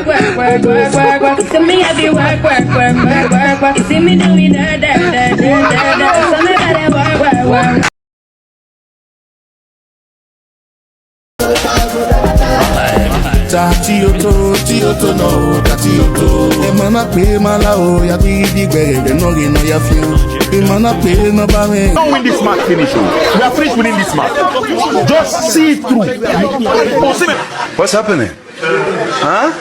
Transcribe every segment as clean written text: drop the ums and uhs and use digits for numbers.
Work. See me have you work. See me doing that. So me better work. Tioto no, Tioto. Emana pe malao, ya di gbe no ge no ya fi. Emana pe no ba me. Don't win this match, finish. We are finished winning this match. Just see it through. What's happening? Huh?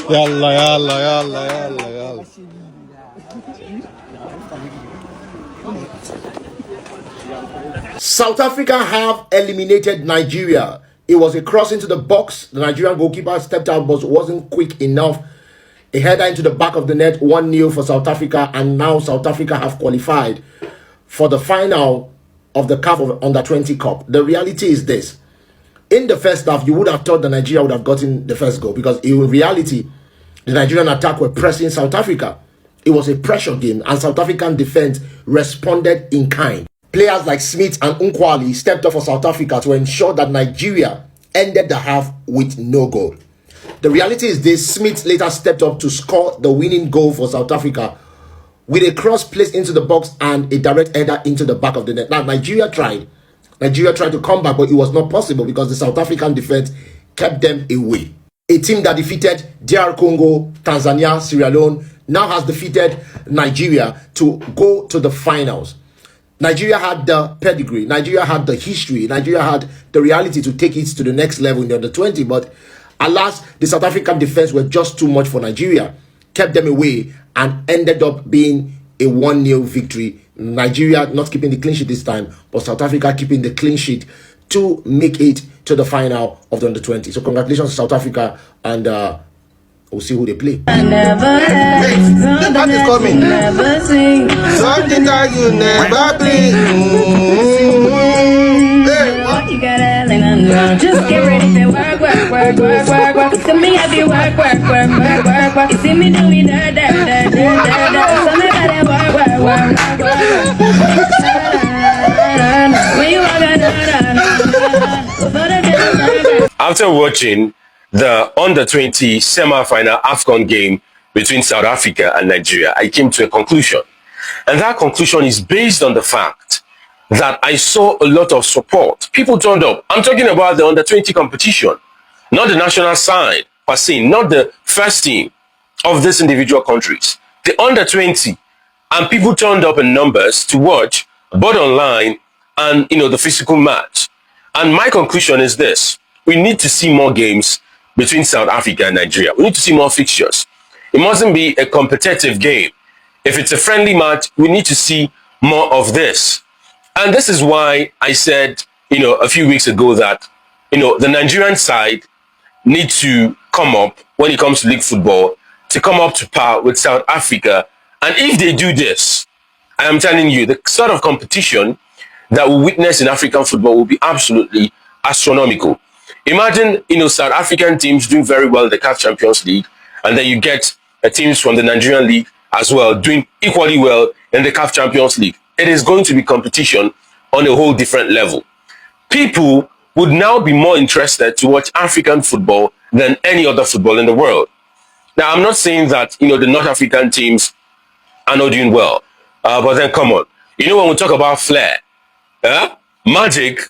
Yalla. South Africa have eliminated Nigeria. It was a cross into the box. The Nigerian goalkeeper stepped out but wasn't quick enough. A header into the back of the net, 1-0 for South Africa, and now South Africa have qualified for the final of the CAF of Under-20 Cup. The reality is this. In the first half, you would have thought that Nigeria would have gotten the first goal because in reality, the Nigerian attack were pressing South Africa. It was a pressure game and South African defense responded in kind. Players like Smith and Unkwali stepped up for South Africa to ensure that Nigeria ended the half with no goal. The reality is this: Smith later stepped up to score the winning goal for South Africa with a cross placed into the box and a direct header into the back of the net. Now, Nigeria tried to come back, but it was not possible because the South African defense kept them away. A team that defeated DR Congo, Tanzania, Sierra Leone now has defeated Nigeria to go to the finals. Nigeria had the pedigree, Nigeria had the history, Nigeria had the reality to take it to the next level in the Under-20, but alas, the South African defense were just too much for Nigeria, kept them away, and ended up being a 1-0 victory. Nigeria not keeping the clean sheet this time, but South Africa keeping the clean sheet to make it to the final of the Under-20. So congratulations to South Africa, and we'll see who they play. What is coming? Something that you never play. You gotta just get ready to work. See me have you work. See me doing that. So me better work. After watching the Under-20 semi-final AFCON game between South Africa and Nigeria, I came to a conclusion. And that conclusion is based on the fact that I saw a lot of support. People turned up. I'm talking about the Under-20 competition, not the national side per se, not the first team of these individual countries. The Under-20, and people turned up in numbers to watch both online and, the physical match. And my conclusion is this: we need to see more games between South Africa and Nigeria. We need to see more fixtures. It mustn't be a competitive game. If it's a friendly match, we need to see more of this. And this is why I said a few weeks ago that, the Nigerian side need to come up when it comes to league football to come up to par with South Africa. And if they do this, I am telling you, the sort of competition that we witness in African football will be absolutely astronomical. Imagine, South African teams doing very well in the CAF Champions League, and then you get teams from the Nigerian league as well doing equally well in the CAF Champions League. It is going to be competition on a whole different level. People would now be more interested to watch African football than any other football in the world. Now, I'm not saying that, the North African teams are not doing well, but then come on. When we talk about flair, magic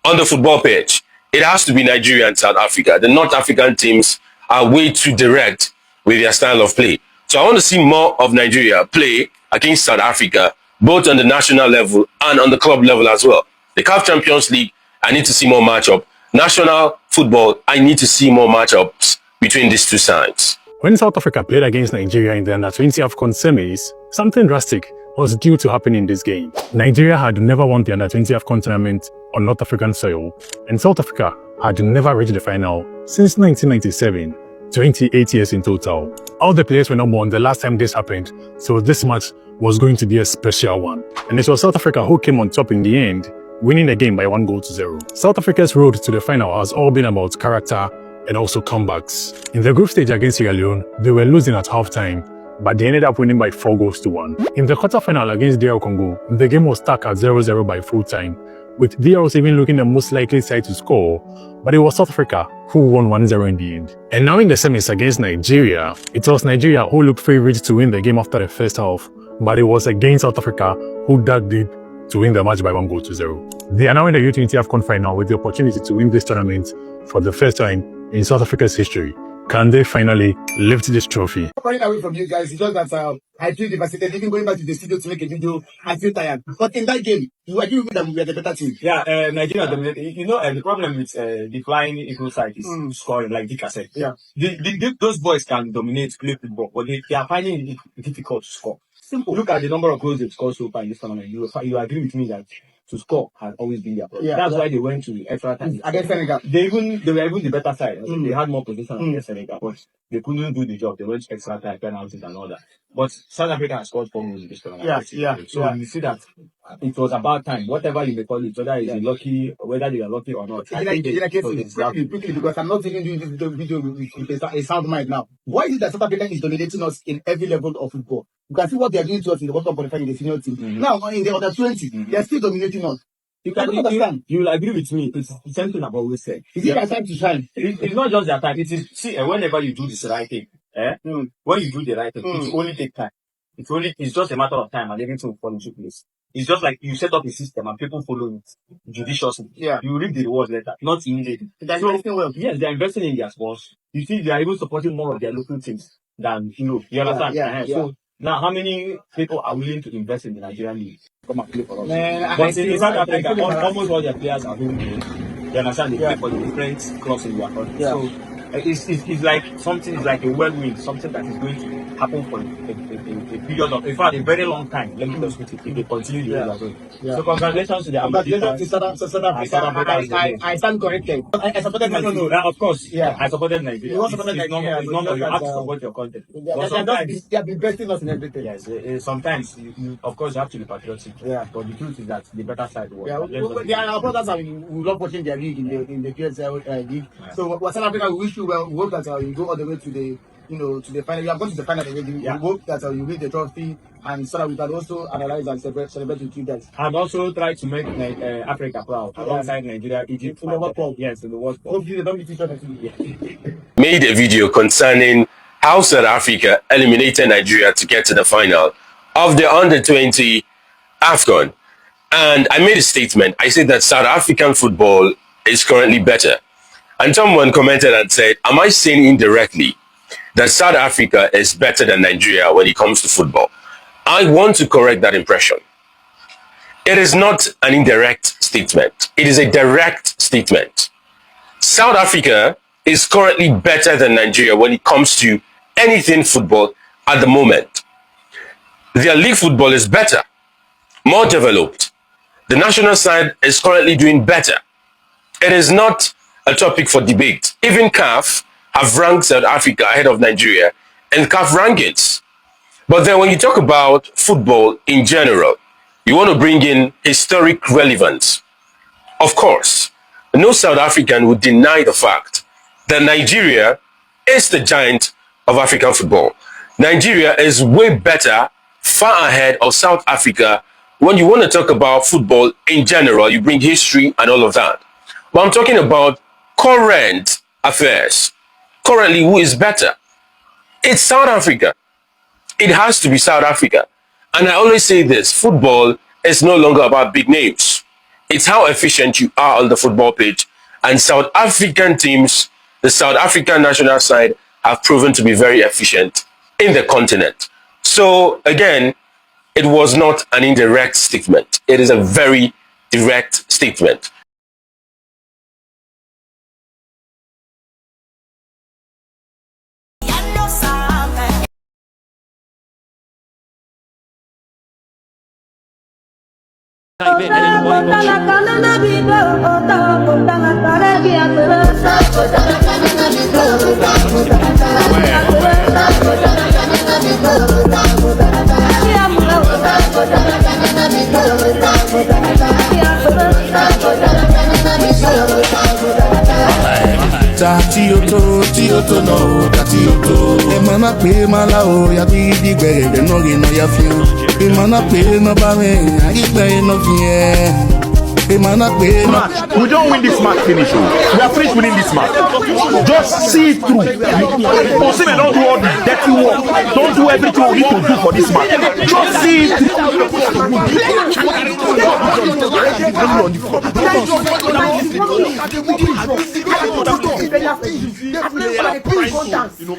on the football pitch, it has to be Nigeria and South Africa. The North African teams are way too direct with their style of play. So I want to see more of Nigeria play against South Africa, both on the national level and on the club level as well. The CAF Champions League, I need to see more matchup. National football, I need to see more matchups between these two sides. When South Africa played against Nigeria in the Under-20 AFCON semis, something drastic was due to happen in this game. Nigeria had never won the Under-20 AFCON tournament on North African soil, and South Africa had never reached the final since 1997, 28 years in total. All the players were not born the last time this happened, so this match was going to be a special one. And it was South Africa who came on top in the end, winning the game by 1-0. South Africa's road to the final has all been about character and also comebacks. In the group stage against Sierra Leone, they were losing at halftime, but they ended up winning by 4-1. In the quarterfinal against DR Congo, the game was stuck at 0-0 by full time, with DRs even looking the most likely side to score, but it was South Africa who won 1-0 in the end. And now in the semis against Nigeria, it was Nigeria who looked favourite to win the game after the first half, but it was against South Africa who dug deep to win the match by 1-0. They are now in the U20 AFCON final with the opportunity to win this tournament for the first time in South Africa's history. Can they finally lift this trophy? Running away from you guys, it's just that I feel devastated. Even going back to the studio to make a video, I feel tired. But in that game, you agree with me that we are the better team. Yeah, Nigeria dominated. The problem with the flying eagle side is scoring, like Dika said. Yeah. Those boys can dominate, play football, but they are finding it difficult to score. Simple. Look at the number of goals they've scored so far in this tournament. You agree with me that to score has always been their problem. Yeah, that's why they went to extra time. Against Senegal. They were even the better side. They had more position against Senegal, but they couldn't do the job. They went to extra time, penalties and all that. But South Africa has scored 4 goals in this tournament. So you see that it was about time. Whatever you may call it, whether it's lucky, whether they are lucky or not. Quickly, because I'm not even doing this video with a sound mind now. Why is it that South Africa is dominating us in every level of football? You can see what they are doing to us in the bottom qualifier in the senior team. Now, in the Under-20, they are still dominating us. You can understand. You will agree with me. It's something I've always said. Is it their time to shine? It's not just their time. It is, see, whenever you do this right thing, when you do the right thing, it only takes time. It's just a matter of time and everything will fall into place. It's just like you set up a system and people follow it judiciously. Yeah. You reap the rewards later, not immediately. They're investing well. Yes, they're investing in their sports. You see, they are even supporting more of their local teams than, you understand? So, now, how many people are willing to invest in the Nigerian league? Come and play for us. But in South Africa, almost all their players are home games. You understand? They play for the different clubs in their country. Yeah. So it's like something is like a whirlwind, something that is going to happen for a period of, in fact, a very long time. Let me just put it, if they continue the way they're going. So congratulations to the South Africa. I stand corrected. I supported Nigeria. No, of course. Yeah. I supported Nigeria. You supported Nigeria. It's normal. You have to support your country. They have been besting us in everything. Yes. Sometimes, of course, you have to be patriotic. Yeah. But the truth is that the better side won. Yeah, our brothers we love watching their league in the PSL league. So South Africa, we wish you well. We hope that you go all the way to the to the final. You have gone to the final already. We hope that you win the trophy, and so that we can also analyze and celebrate with you guys. And also try to make Africa proud alongside Nigeria, Egypt, in the World Cup. Yes, in the World Cup. Hopefully they don't beat each other. Made a video concerning how South Africa eliminated Nigeria to get to the final of the Under-20 AFCON. And I made a statement. I said that South African football is currently better. And someone commented and said, am I saying indirectly that South Africa is better than Nigeria when it comes to football? I want to correct that impression. It is not an indirect statement. It is a direct statement. South Africa is currently better than Nigeria when it comes to anything football at the moment. Their league football is better, more developed. The national side is currently doing better. It is not a topic for debate. Even CAF have ranked South Africa ahead of Nigeria in CAF rankings. But then when you talk about football in general, you want to bring in historic relevance. Of course, no South African would deny the fact that Nigeria is the giant of African football. Nigeria is way better, far ahead of South Africa. When you want to talk about football in general, you bring history and all of that. But I'm talking about current affairs. Currently, who is better? It's South Africa. It has to be South Africa. And I always say this, football is no longer about big names. It's how efficient you are on the football pitch. And South African teams, the South African national side, have proven to be very efficient in the continent. So again, it was not an indirect statement. It is a very direct statement. Tioto no, Tioto. Emana pe malao ya di gbe no ri no ya fi. Emana pe no ba me, igbe no fi. Emana pe no. We don't win this match finish. We are finished winning this match. Just see it through. Osimhen don't do all the dirty work. Don't do everything we need to do for this match. Just see it through.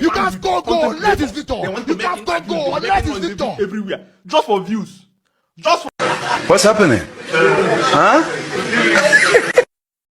You can't score goal, let this Victor. You can't score goal, let this Victor. Everywhere. Just for views. Just for... What's happening? Huh?